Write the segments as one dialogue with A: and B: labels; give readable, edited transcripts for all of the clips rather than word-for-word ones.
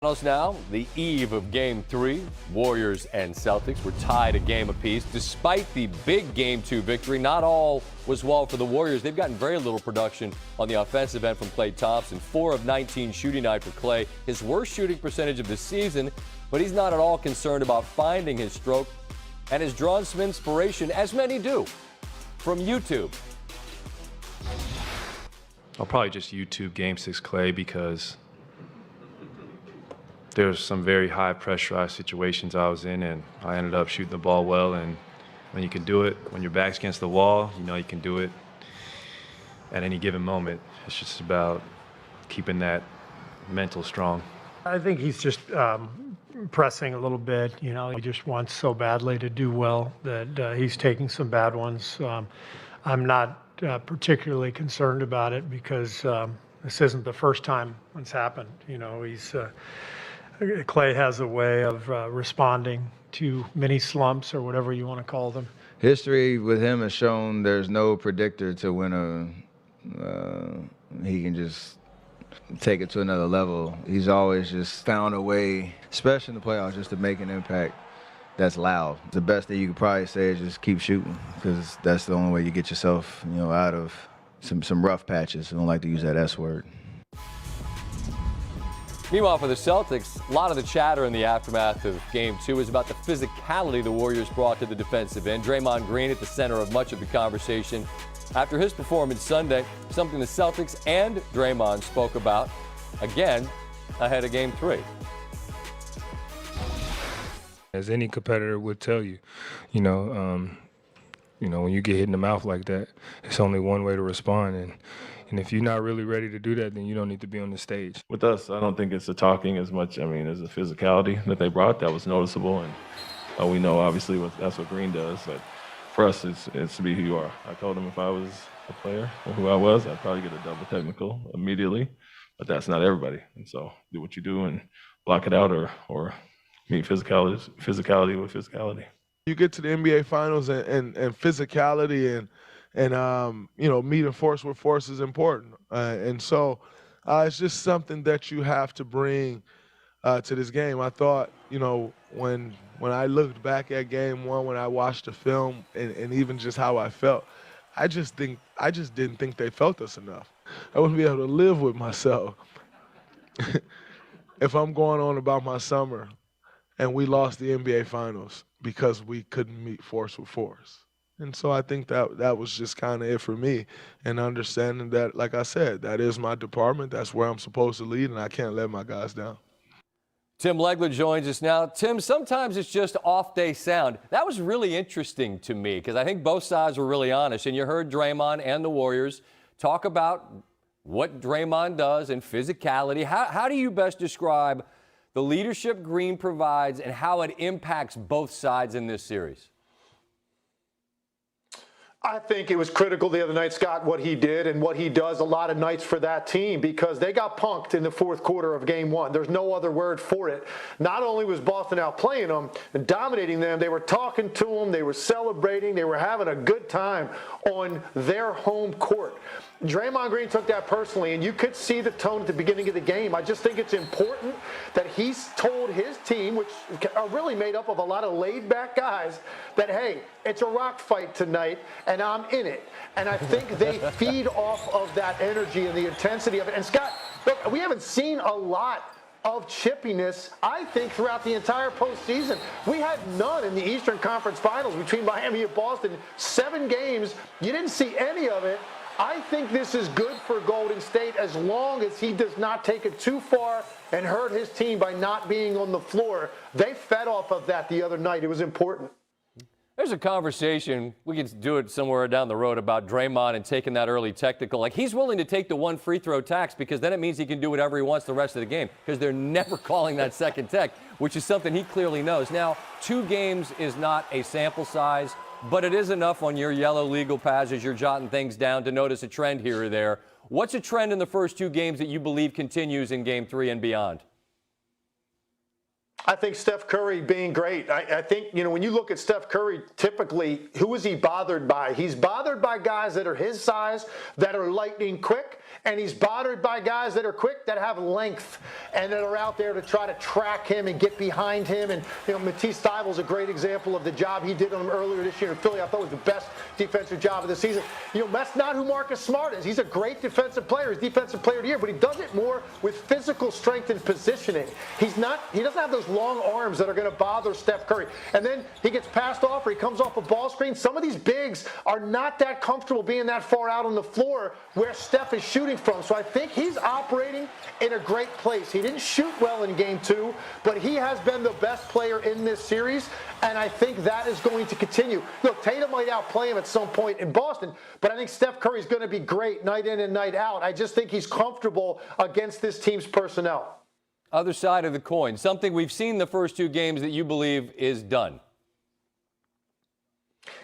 A: Finals now, the eve of Game 3. Warriors and Celtics were tied a game apiece. Despite the big Game 2 victory, not all was well for the Warriors. They've gotten very little production on the offensive end from Klay Thompson. 4 of 19 shooting night for Klay, his worst shooting percentage of the season, but he's not at all concerned about finding his stroke and has drawn some inspiration, as many do, from YouTube.
B: I'll probably just YouTube Game 6 Klay because there's some very high pressurized situations I was in, and I ended up shooting the ball well. And when you can do it, when your back's against the wall, you know you can do it at any given moment. It's just about keeping that mental strong.
C: I think he's just pressing a little bit. You know, he just wants so badly to do well that he's taking some bad ones. I'm not particularly concerned about it because this isn't the first time it's happened. You know, Klay has a way of responding to mini slumps or whatever you want to call them.
D: History with him has shown there's no predictor to when he can just take it to another level. He's always just found a way, especially in the playoffs, just to make an impact that's loud. The best thing you could probably say is just keep shooting, because that's the only way you get yourself, you know, out of some rough patches. I don't like to use that S word.
A: Meanwhile, for the Celtics, a lot of the chatter in the aftermath of Game 2 is about the physicality the Warriors brought to the defensive end. Draymond Green at the center of much of the conversation after his performance Sunday, something the Celtics and Draymond spoke about again ahead of Game 3.
E: As any competitor would tell you, you know, when you get hit in the mouth like that, it's only one way to respond. And if you're not really ready to do that, then you don't need to be on the stage.
F: With us, I don't think it's the talking as much, as the physicality that they brought that was noticeable. And we know, obviously, that's what Green does. But for us, it's to be who you are. I told him if I was a player or who I was, I'd probably get a double technical immediately. But that's not everybody. And so do what you do and block it out or meet physicality with physicality.
G: You get to the NBA Finals and physicality and meeting force with force is important. And so it's just something that you have to bring to this game. I thought, when I looked back at Game 1, when I watched the film and even just how I felt, I just didn't think they felt us enough. I wouldn't be able to live with myself if I'm going on about my summer and we lost the NBA Finals because we couldn't meet force with force. And so I think that was just kind of it for me, and understanding that, like I said, that is my department. That's where I'm supposed to lead, and I can't let my guys down.
A: Tim Legler joins us now. Tim, sometimes it's just off-day sound. That was really interesting to me because I think both sides were really honest, and you heard Draymond and the Warriors talk about what Draymond does and physicality. How do you best describe the leadership Green provides and how it impacts both sides in this series?
H: I think it was critical the other night, Scott, what he did and what he does a lot of nights for that team, because they got punked in the fourth quarter of Game 1. There's no other word for it. Not only was Boston outplaying them and dominating them, they were talking to them, they were celebrating, they were having a good time on their home court. Draymond Green took that personally, and you could see the tone at the beginning of the game. I just think it's important that he's told his team, which are really made up of a lot of laid-back guys, that, hey, it's a rock fight tonight, and I'm in it. And I think they feed off of that energy and the intensity of it. And, Scott, look, we haven't seen a lot of chippiness, I think, throughout the entire postseason. We had none in the Eastern Conference Finals between Miami and Boston. 7 games, you didn't see any of it. I think this is good for Golden State as long as he does not take it too far and hurt his team by not being on the floor. They fed off of that the other night. It was important.
A: There's a conversation, we could do it somewhere down the road, about Draymond and taking that early technical. Like, he's willing to take the one free throw tax because then it means he can do whatever he wants the rest of the game, because they're never calling that second tech, which is something he clearly knows. Now, 2 games is not a sample size, but it is enough on your yellow legal pads as you're jotting things down to notice a trend here or there. What's a trend in the first 2 games that you believe continues in Game 3 and beyond?
H: I think Steph Curry being great. I think, when you look at Steph Curry, typically, who is he bothered by? He's bothered by guys that are his size, that are lightning quick, And he's bothered by guys that are quick, that have length, and that are out there to try to track him and get behind him. And, Matisse Thybulle is a great example of the job he did on him earlier this year in Philly. I thought was the best defensive job of the season. That's not who Marcus Smart is. He's a great defensive player. He's defensive player of the year, but he does it more with physical strength and positioning. He doesn't have those long arms that are going to bother Steph Curry. And then he gets passed off or he comes off a ball screen. Some of these bigs are not that comfortable being that far out on the floor where Steph is shooting from. So I think he's operating in a great place. He didn't shoot well in game 2, but he has been the best player in this series, and I think that is going to continue. Look, Tatum might outplay him at some point in Boston, but I think Steph Curry is going to be great night in and night out. I just think he's comfortable against this team's personnel.
A: Other side of the coin, something we've seen the first 2 games that you believe is done.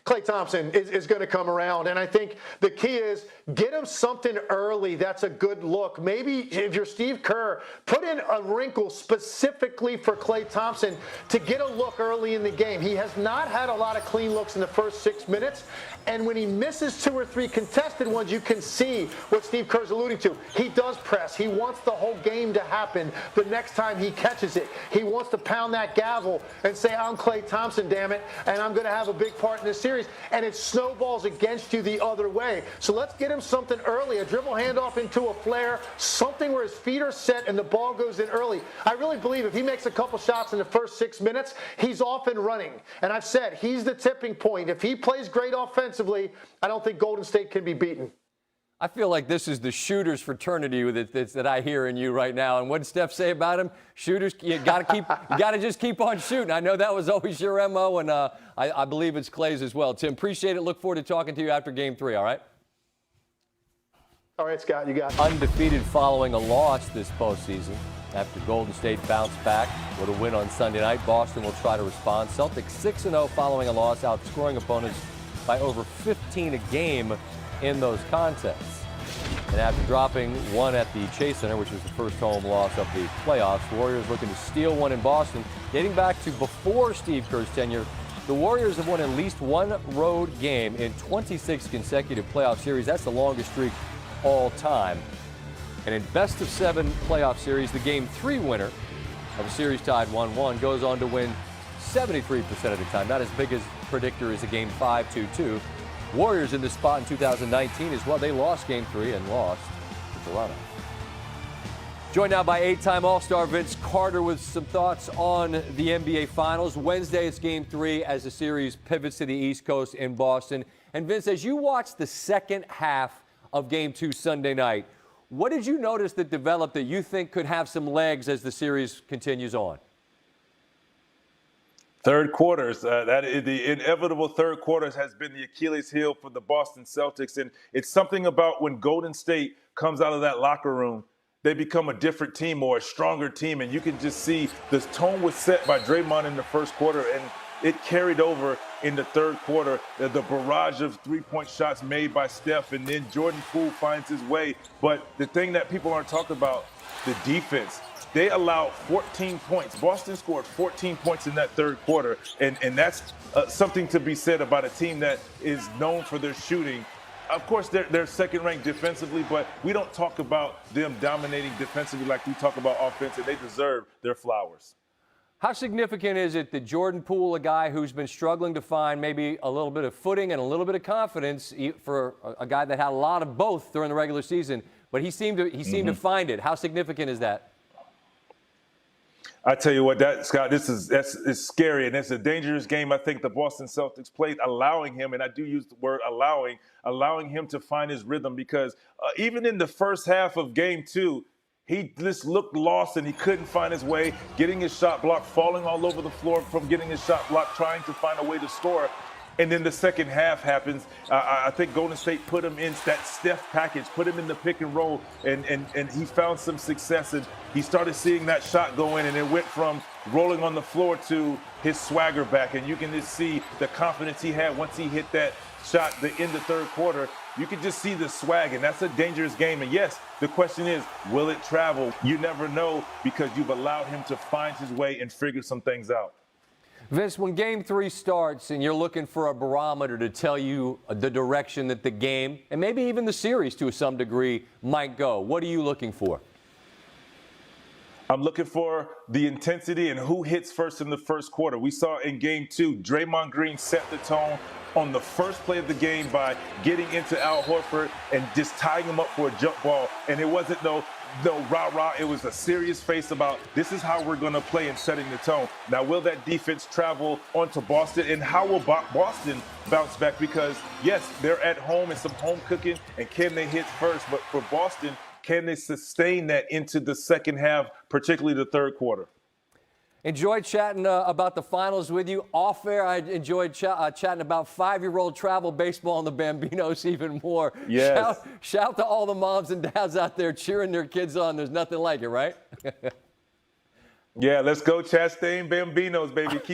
H: Klay Thompson is going to come around, and I think the key is get him something early that's a good look. Maybe if you're Steve Kerr, put in a wrinkle specifically for Klay Thompson to get a look early in the game. He has not had a lot of clean looks in the first 6 minutes, and when he misses 2 or 3 contested ones, you can see what Steve Kerr's alluding to. He does press. He wants the whole game to happen the next time he catches it. He wants to pound that gavel and say, I'm Klay Thompson, damn it, and I'm going to have a big part in this series, and it snowballs against you the other way. So let's get him something early, a dribble handoff into a flare, something where his feet are set and the ball goes in early. I really believe if he makes a couple shots in the first 6 minutes, he's off and running. And I've said he's the tipping point. If he plays great offensively, I don't think Golden State can be beaten.
A: I feel like this is the shooters fraternity that I hear in you right now. And what did Steph say about him? Shooters, you got to just keep on shooting. I know that was always your MO, and I believe it's Klay's as well. Tim, appreciate it. Look forward to talking to you after Game 3, all right?
H: All right, Scott, you got it.
A: Undefeated following a loss this postseason. After Golden State bounced back with a win on Sunday night, Boston will try to respond. Celtics 6-0 following a loss, outscoring opponents by over 15 a game in those contests. And after dropping one at the Chase Center, which was the first home loss of the playoffs, Warriors looking to steal one in Boston. Dating back to before Steve Kerr's tenure, the Warriors have won at least one road game in 26 consecutive playoff series. That's the longest streak all time. And in best of 7 playoff series, the Game 3 winner of a series tied 1-1 goes on to win 73% of the time. Not as big as predictor as a Game 5 2-2. Warriors in this spot in 2019 as well. They lost Game 3 and lost to Toronto. Joined now by 8-time All-Star Vince Carter with some thoughts on the NBA Finals. Wednesday it's Game 3 as the series pivots to the East Coast in Boston. And Vince, as you watch the second half of Game 2 Sunday night, what did you notice that developed that you think could have some legs as the series continues on?
I: Third quarters, that is the inevitable third quarters has been the Achilles heel for the Boston Celtics. And it's something about when Golden State comes out of that locker room, they become a different team or a stronger team. And you can just see the tone was set by Draymond in the first quarter, and it carried over in the third quarter. The barrage of three-point shots made by Steph, and then Jordan Poole finds his way. But the thing that people aren't talking about, the defense. They allowed 14 points. Boston scored 14 points in that third quarter, and that's something to be said about a team that is known for their shooting. Of course, they're second-ranked defensively, but we don't talk about them dominating defensively like we talk about offense, and they deserve their flowers.
A: How significant is it that Jordan Poole, a guy who's been struggling to find maybe a little bit of footing and a little bit of confidence for a guy that had a lot of both during the regular season, but he seemed to find it. How significant is that?
I: I tell you what, Scott, it's scary, and it's a dangerous game. I think the Boston Celtics played, allowing him, and I do use the word allowing him to find his rhythm, because even in the first half of Game 2, he just looked lost and he couldn't find his way, getting his shot blocked, falling all over the floor from getting his shot blocked, trying to find a way to score. And then the second half happens. I think Golden State put him in that Steph package, put him in the pick and roll, and he found some success. And he started seeing that shot go in, and it went from rolling on the floor to his swagger back. And you can just see the confidence he had once he hit that shot in the third quarter. You can just see the swag, and that's a dangerous game. And yes, the question is, will it travel? You never know, because you've allowed him to find his way and figure some things out.
A: Vince, when Game 3 starts and you're looking for a barometer to tell you the direction that the game, and maybe even the series to some degree, might go, what are you looking for?
I: I'm looking for the intensity and who hits first in the first quarter. We saw in Game 2, Draymond Green set the tone on the first play of the game by getting into Al Horford and just tying him up for a jump ball. And it wasn't no rah-rah. It was a serious face about this is how we're going to play and setting the tone. Now, will that defense travel onto Boston? And how will Boston bounce back? Because, yes, they're at home and some home cooking. And can they hit first? But for Boston, can they sustain that into the second half, particularly the third quarter?
A: Enjoyed chatting about the finals with you. Off air, I enjoyed chatting about 5-year-old travel baseball and the Bambinos even more.
I: Yes.
A: Shout to all the moms and dads out there cheering their kids on. There's nothing like it, right?
I: Yeah, let's go Chastain Bambinos, baby. Keep